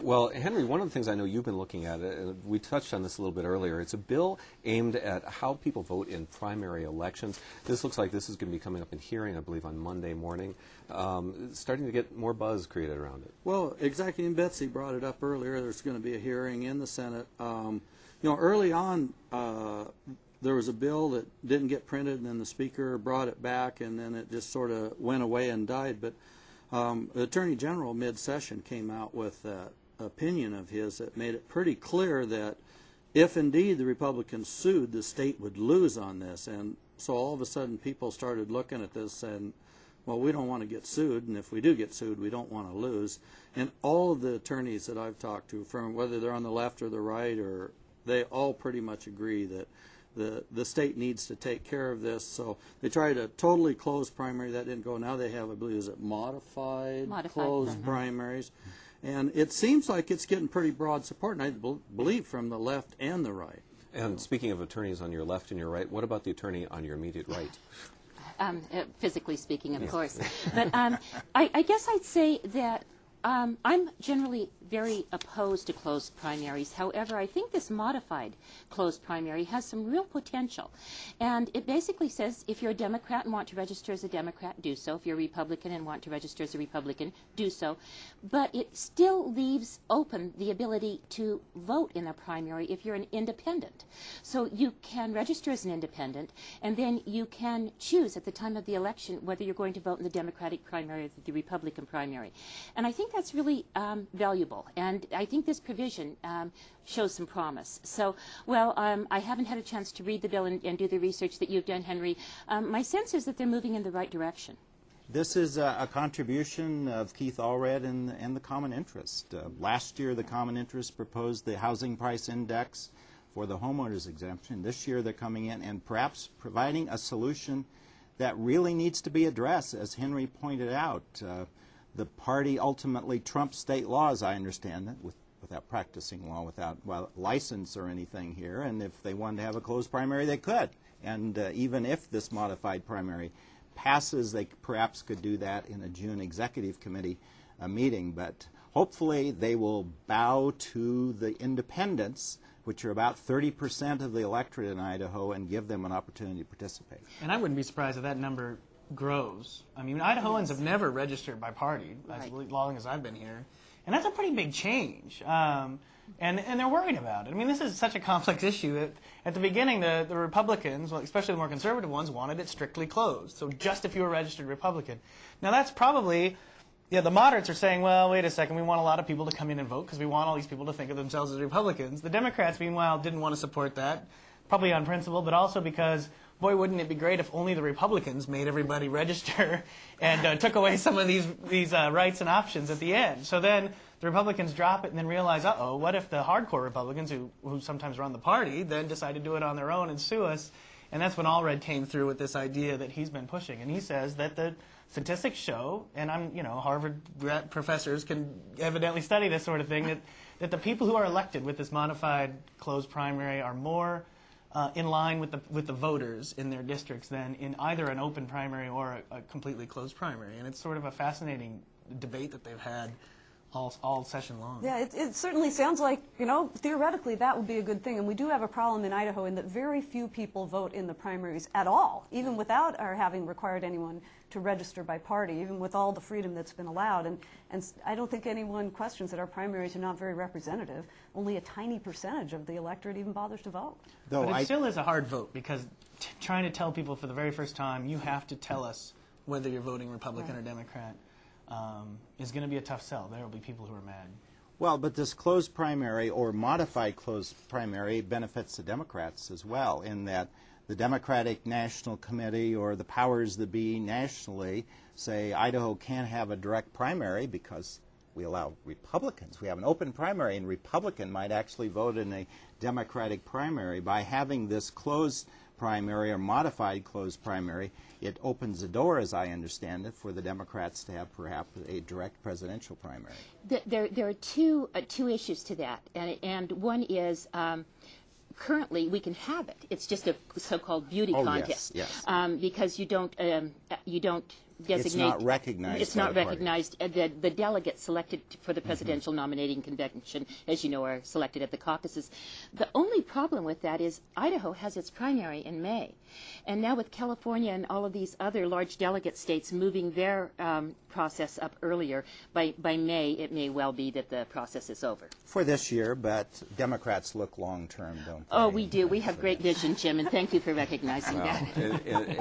Well, Henry, one of the things I know you've been looking at, we touched on this a little bit earlier, it's a bill aimed at how people vote in primary elections. This looks like this is going to be coming up in hearing, I believe, on Monday morning. Starting to get more buzz created around it. Well, exactly, and Betsy brought it up earlier. There's going to be a hearing in the Senate. Early on, there was a bill that didn't get printed, and then the Speaker brought it back, and then it just sort of went away and died. But the Attorney General mid-session came out with an opinion of his that made it pretty clear that if indeed the Republicans sued, the state would lose on this. And so all of a sudden people started looking at this and, well, we don't want to get sued, and if we do get sued, we don't want to lose. And all of the attorneys that I've talked to, from whether they're on the left or the right, or they all pretty much agree that the state needs to take care of this. So they tried a totally closed primary. That didn't go. Now they have, I believe, is it modified closed primaries. And it seems like it's getting pretty broad support, and I believe from the left and the right. And speaking of attorneys on your left and your right, what about the attorney on your immediate right? Physically speaking, of course. But I guess I'd say that I'm generally very opposed to closed primaries. However, I think this modified closed primary has some real potential. And it basically says if you're a Democrat and want to register as a Democrat, do so. If you're a Republican and want to register as a Republican, do so. But it still leaves open the ability to vote in a primary if you're an independent. So you can register as an independent, and then you can choose at the time of the election whether you're going to vote in the Democratic primary or the Republican primary. And I think that's really valuable. And I think this provision shows some promise. So, well, I haven't had a chance to read the bill and do the research that you've done, Henry. My sense is that they're moving in the right direction. This is a contribution of Keith Allred and the Common Interest. Last year, the Common Interest proposed the housing price index for the homeowners exemption. This year, they're coming in and perhaps providing a solution that really needs to be addressed, as Henry pointed out. The party ultimately trumps state law, as I understand it, without practicing law, without license or anything here. And if they wanted to have a closed primary, they could. And even if this modified primary passes, they perhaps could do that in a June executive committee meeting. But hopefully they will bow to the independents, which are about 30% of the electorate in Idaho, and give them an opportunity to participate. And I wouldn't be surprised if that number grows. I mean, Idahoans have never registered by party as long as I've been here, and that's a pretty big change. And they're worried about it. I mean, this is such a complex issue that at the beginning, the Republicans, well, especially the more conservative ones, wanted it strictly closed. So just if you were a registered Republican. Now that's probably, the moderates are saying, well, wait a second, we want a lot of people to come in and vote because we want all these people to think of themselves as Republicans. The Democrats, meanwhile, didn't want to support that, probably on principle, but also because, boy, wouldn't it be great if only the Republicans made everybody register and took away some of these rights and options at the end. So then the Republicans drop it and then realize, uh-oh, what if the hardcore Republicans who sometimes run the party then decide to do it on their own and sue us? And that's when Allred came through with this idea that he's been pushing. And he says that the statistics show, and Harvard professors can evidently study this sort of thing, that the people who are elected with this modified closed primary are more in line with the voters in their districts than in either an open primary or a completely closed primary. And it's sort of a fascinating debate that they've had all session long. Yeah, it certainly sounds like, theoretically that would be a good thing. And we do have a problem in Idaho in that very few people vote in the primaries at all, even without our having required anyone to register by party, even with all the freedom that's been allowed. And I don't think anyone questions that our primaries are not very representative. Only a tiny percentage of the electorate even bothers to vote. But it still is a hard vote because trying to tell people for the very first time, you have to tell us whether you're voting Republican or Democrat, is going to be a tough sell. There will be people who are mad. Well, but this closed primary or modified closed primary benefits the Democrats as well, in that the Democratic National Committee or the powers that be nationally say Idaho can't have a direct primary because we allow Republicans. We have an open primary, and Republican might actually vote in a Democratic primary. By having this closed primary or modified closed primary, it opens the door, as I understand it, for the Democrats to have perhaps a direct presidential primary. There are two issues to that, and one is currently we can have it. It's just a so-called beauty contest, yes. Because you don't designate. It's not recognized. It's by not the party. recognized. The delegates selected for the presidential nominating convention, as you know, are selected at the caucuses. The only problem with that is Idaho has its primary in May, and now with California and all of these other large delegate states moving their process up earlier, by May it may well be that the process is over. For this year, but Democrats look long-term, don't they? Oh, we do. We have great vision, Jim, and thank you for recognizing that.